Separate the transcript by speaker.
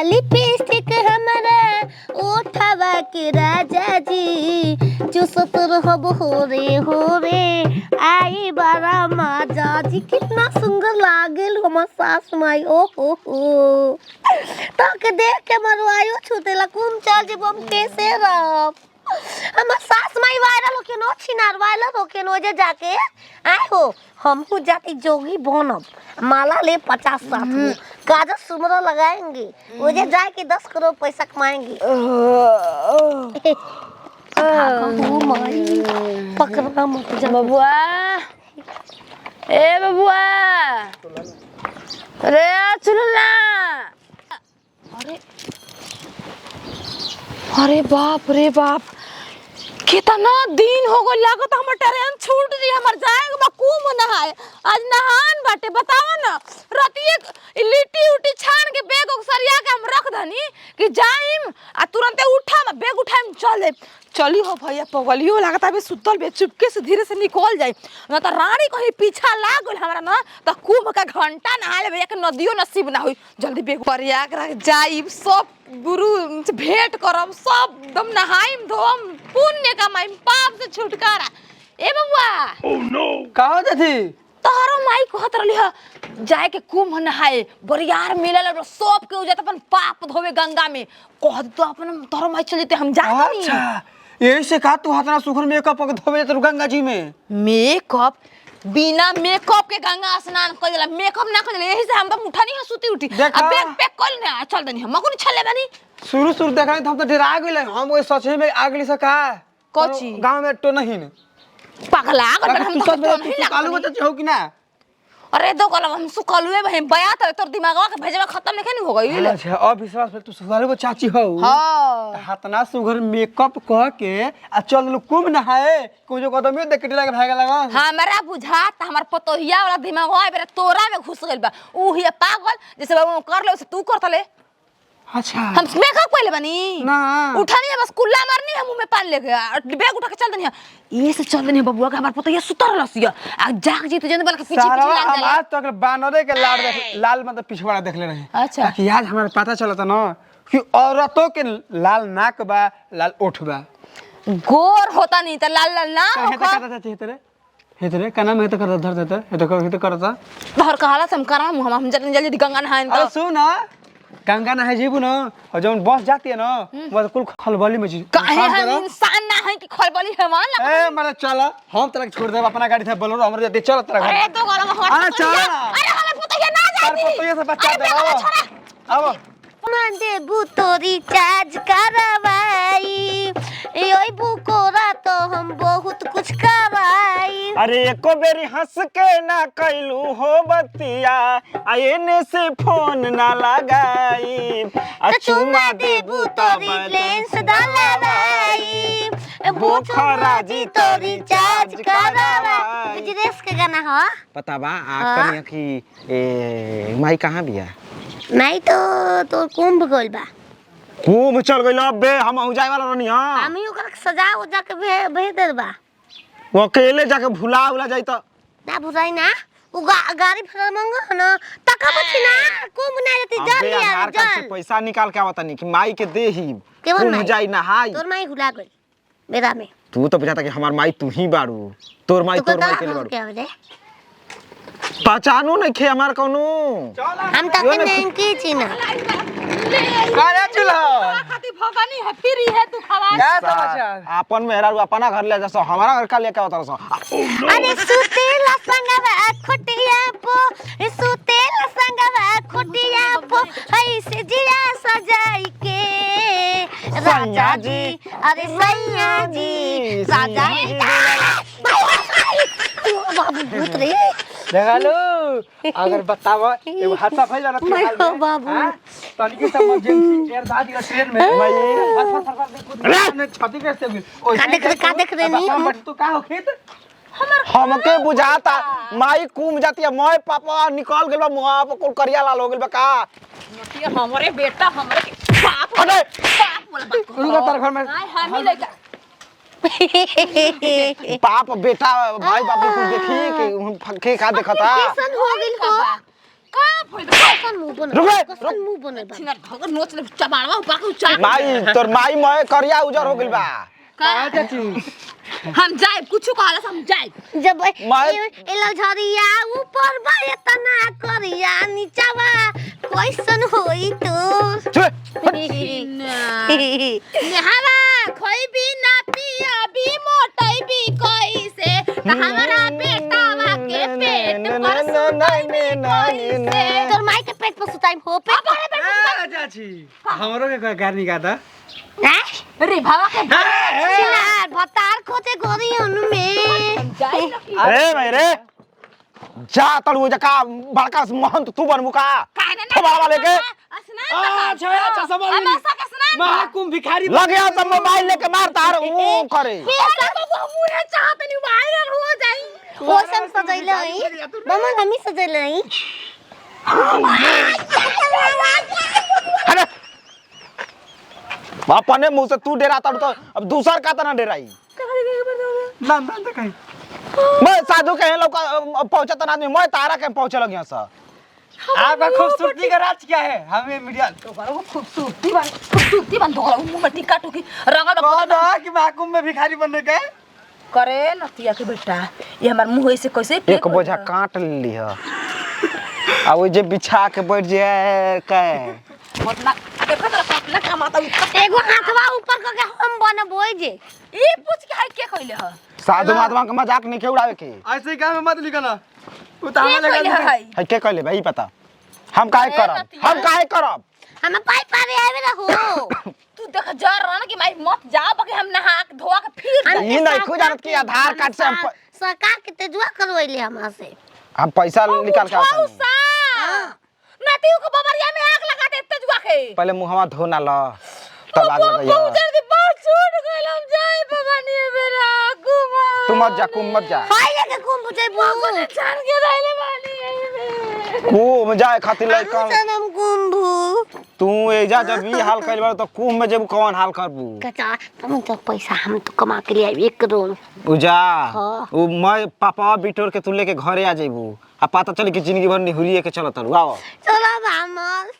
Speaker 1: Lipstick हमारा ओठवा के राजा जी चुसत रहब हो रे आई बारा माजा जी कितना सुंदर लागल हमर सास माई ओ हो तो के देख के मरवायो छुतेला कुम चल जे हम कैसे रहब हमर सास माई वायरल होके नो छिनार वायरल होके नो जे जाके आए हो हमहू जाति जोगी बनब माला ले 50-60 काजल सुमरा लगाएंगे मुझे जाके 10 करोड़ पैसा कमाएंगे पकड़ना मत जा
Speaker 2: बबुआ ए बबुआ अरे सुन ना अरे अरे बाप रे बाप कितना दिन हो गई लागत हमर ट्रेन छूट रही हमर जाएगा बा कुम नहाए आज नहान बाटे बतावा ना रतिए लिट्टी उटी छान के बैग सरिया के हम रख दनी कि जाइम आ तुरंते उठा में बैग उठाइम चले चली हो भैया पगलियो लागता बे सुतल बे चुपके से धीरे से निकल जाए ना तो रानी कहीं पीछा लाग गल हमरा ना तो कुम का घंटा नहा ले भैया के नदियो नसीब ना होई जल्दी बैग प्रयाग रख जाइम सब गुरु से भेंट करब सब दम नहाइम धोम पुण्य कमाइम पाप से छुटकारा ए बबुआ
Speaker 3: ओह नो
Speaker 4: का हो जाती
Speaker 2: तोहरो माई कहत रहली ह जाए के कुंभ नहाए बरियार मिलल सब के उजत अपन पाप धोवे गंगा में कह तो अपन तोहरो माई चल जेते हम जा नहीं
Speaker 4: अच्छा यही से का तू हाथना सुखर मेकअप के धोबे तो गंगा जी में
Speaker 2: मेकअप बिना मेकअप के गंगा स्नान कर देला मेकअप ना कर देला यही से हम तो उठा नहीं सुती उठी
Speaker 4: देखा।
Speaker 2: अब बैग पैक कर ना चल दनी हम को नहीं छले बनी
Speaker 4: शुरू देखा तो हम तो डरा गइल हम ओए सचे में आगली से का
Speaker 2: कोची
Speaker 4: गांव में तो नहीं न
Speaker 2: पगला अगर हम
Speaker 4: तू
Speaker 2: तो
Speaker 4: सच में कालू बच्चा हो कि ना
Speaker 2: अरे दो कलम हम सुकलुए भाई बया तोर दिमागवा के भेजवा खत्म नहीं हो गई
Speaker 4: अच्छा अब विश्वास पे तू सुधारे चाची हो
Speaker 2: हां
Speaker 4: हाथना सुगर मेकअप कह के आ चल लो कुम नहाए को जो कदम में देख के लगे भागे लगा
Speaker 2: हमरा बुझात हमर पतोहिया वाला दिमागवा बेरे तोरा में घुस गइल बा ऊ ही पागल जैसे बाबू कर ले तू करतले
Speaker 4: अच्छा
Speaker 2: हम मेकअप कइले बानी
Speaker 4: ना
Speaker 2: उठानी है बस कुल्ला मारनी है मुंह में पान लेके बैग उठा के चल दनी है ये से चल दनी बबुआ के हमार पतोहिया सुतर लसिया आ जाग जी तो जन बल के पीछे
Speaker 4: सारा
Speaker 2: पीछे लाग
Speaker 4: हम
Speaker 2: जाला
Speaker 4: आज तक बानरे के लाल मतलब पिछवाड़ा देख ले रहे
Speaker 2: अच्छा।
Speaker 4: ताकि आज हमारे पता चलता ना कि औरतों के लाल नाक बा लाल ओठ बा
Speaker 2: गोर होता नहीं त लाल लाल ना
Speaker 4: हे तो करता चाची हे तेरे का नाम है तो करता धर देता हे तो करता
Speaker 2: धर कहाला हम करा हम जल्दी गंगा नहाएं
Speaker 4: अरे सुन गंगा नहाए जीबू ना और जब बस जाती है ना वो कुल खलबली में जी
Speaker 2: काहे हम इंसान ना है कि खलबली है मान लग
Speaker 4: ए मारे चल हम तेरा छोड़ दे अपना गाड़ी था बोलो हमरे जल्दी चल तेरा घर
Speaker 2: अरे तो गरम हो
Speaker 4: अरे चल
Speaker 2: अरे हमें पतोहिया ना
Speaker 4: तार
Speaker 2: जाती
Speaker 4: पतोहिया से बचा दे आओ
Speaker 1: देबू तोरी चार्ज करवाई ओई बुकोरा तो हम बहुत कुछ करवाई
Speaker 3: अरे एको बेरी हंस के ना कैलू हो बतिया आईने से फोन ना लगाई
Speaker 1: चुमा देबू तोरी लेंस डलवाई बुकोरा जी तोरी चार्ज करवाई बिजनेस के गाना हो
Speaker 3: पता बा कनिया की ए माई कहां बिया
Speaker 1: नहीं तो कुंभ गइल बा
Speaker 3: खूब चल गइल बे हम हो जाए वाला रहनी हां
Speaker 1: हम ही ओकरा सजा उजा के भेज दे बा
Speaker 3: वो अकेले जाके भुला उला जाई त
Speaker 1: ना बुझाई ना उ गाड़ी भाड़ा मांगो है ना तका बची ना कुंभ ना जती जल ले
Speaker 3: आधार कार्ड से पैसा निकाल के आवता नहीं कि माई के देही
Speaker 1: केवन
Speaker 3: जाई ना हाई
Speaker 1: तोर माई हुला गई मेरा में
Speaker 3: तू तो बुझाता कि हमार माई तू ही बाड़ू तोर माई के लिए बाड़ू
Speaker 1: क्या हो
Speaker 3: पहचानो नहीं खे हमार कोनो
Speaker 1: हम तक नहीं की चीना
Speaker 4: अरे चलो
Speaker 2: खाती भगनी है फिर है तू खवा
Speaker 4: क्या समाचार
Speaker 3: अपन मेहरारू अपना घर ले जासो हमारा घर का लेके आवता रसो
Speaker 1: अरे सुतेला संगवा खोटिया पो सुतेला संगवा खोटिया पो ऐसे जिया सजाई के राजा जी अरे सैया जी राजा जी बाबू भूत रे
Speaker 4: देखा लो अगर बतावा एगो हादसा फैल जाना
Speaker 1: मैं बाबू
Speaker 4: तनी के इमरजेंसी एयर दादी का ट्रेन में भाई छाती कैसे हुई
Speaker 1: का देख रहे नहीं हम
Speaker 4: तो का हो खेत
Speaker 3: हमके बुझाता माई कूम जाती है मोय पापा निकाल गेल बा मुहा पर कुल करिया लाल हो गेल बा का
Speaker 2: हमरे बेटा हमरे बाप
Speaker 3: अरे
Speaker 2: बाप बोला बाप
Speaker 4: रुका तार घर में
Speaker 2: हाय हम ही लेके
Speaker 3: पाप बेटा भाई बाप को देखी कि फके का देखता
Speaker 1: कैसन हो गइल हो
Speaker 2: का भइल
Speaker 1: कसन मुंह बने
Speaker 3: रुक रे,
Speaker 1: कसन मुंह बने बा
Speaker 2: छिना भगर नोच ले चबाड़वा ऊपर के उचा
Speaker 3: माई तोर माई मय करिया उजर हो गइल बा
Speaker 4: का चाची
Speaker 2: हम जाए कुछ कहला हम जाए
Speaker 1: जब
Speaker 3: माय-
Speaker 1: एला झरिया ऊपर बा इतना करिया नीचावा कैसन होई तो
Speaker 3: छे
Speaker 2: नेहावा खोइबी ना पिया भी मोटई भी कैसे त हमारा बेटावा के पेट पर सुतई भी कैसे
Speaker 1: तोर माई के पेट पर सुताई हो पे
Speaker 4: चाची हमरो के कारनी का था
Speaker 2: रे भावा के
Speaker 1: चिनार भतार खोते गोरी उनमें
Speaker 2: जाए
Speaker 3: अरे भाई रे जा तड़ू जका बड़का महंत तू बनबू का थोड़ा वाले के
Speaker 4: अच्छा समझ
Speaker 2: हम ऐसा के स्नान
Speaker 4: महाकुंभ भिखारी
Speaker 3: लग गया तो मोबाइल लेके मारता है वो करे
Speaker 2: पैसा तो मुरे चाहत नहीं वायरल हो जाई
Speaker 1: वो सब सजैले हई मम्मा हमी सजैले हई
Speaker 3: अरे अपने मुंह से तू डेरा तड़ तो अब दूसर का तना डेराई
Speaker 4: ना ना तो कहीं
Speaker 3: मैं साधु के लोग पहुंचा तना आदमी मैं तारा के पहुंचे लग यहाँ से
Speaker 4: आपका खूबसूरती का राज क्या है हमें मीडिया
Speaker 2: तो करो खूबसूरती बन धोला मुंह में टिक्का टुकी रंगा
Speaker 4: कौन है कि महाकुंभ में भिखारी बनने का
Speaker 2: करे नतिया के बेटा ये हमार मुंह ऐसे कैसे
Speaker 3: एक बोझा काट ली है आ वो जे बिछा के बैठ जाए के
Speaker 2: मतलब देखो तो पतला कमाता
Speaker 1: एगो हाथवा ऊपर करके हम बनबोई जे
Speaker 2: ई पूछ के है के कइले ह
Speaker 3: साधु महात्मा के मजाक नहीं के उड़ावे के
Speaker 4: ऐसे ही काम में मत लिखना वो तो
Speaker 2: के
Speaker 4: हमें
Speaker 2: कइले
Speaker 4: लगा
Speaker 2: है
Speaker 3: है के कहले भाई पता हम काहे करब हम काहे करब
Speaker 1: हम पाई पावे आवे रहो
Speaker 2: तू देख जा रहा ना कि मैं मत जा बाकी हम नहा के धोआ के फिर
Speaker 3: ये नहीं खुद जानत कि आधार कार्ड से हम
Speaker 1: सरकार के तेजुआ करवैले हमरा से
Speaker 3: हम पैसा निकाल के आता नहीं
Speaker 2: नतियो को बबरिया में आग लगा दे तेजुआ के
Speaker 3: पहले मुहवा धो ना लो तब आग लगाइए
Speaker 2: बहुत जल्दी बहुत छूट गइल हम जाए भवानी मेरा घुमा
Speaker 3: तू मत जा कुम मत जा
Speaker 1: हाय लेके घूम बुझे बू
Speaker 2: छान के रहले बानी
Speaker 3: कुम जाए खातिर लइकन
Speaker 1: सनम कुंभू
Speaker 3: तू एजा जब ई हाल कइल बार तो कुम में जब कौन हाल करबू
Speaker 1: कचा तुम तो पैसा हम तो कमा के लिए 1 करोड़
Speaker 3: उजा
Speaker 1: हाँ।
Speaker 3: उ मैं पापा बिटोर के तू लेके घरे आ जाइबू आ पता चली कि जिंदगी भर निहुरिए के चलत रहू आओ
Speaker 1: चलो भामल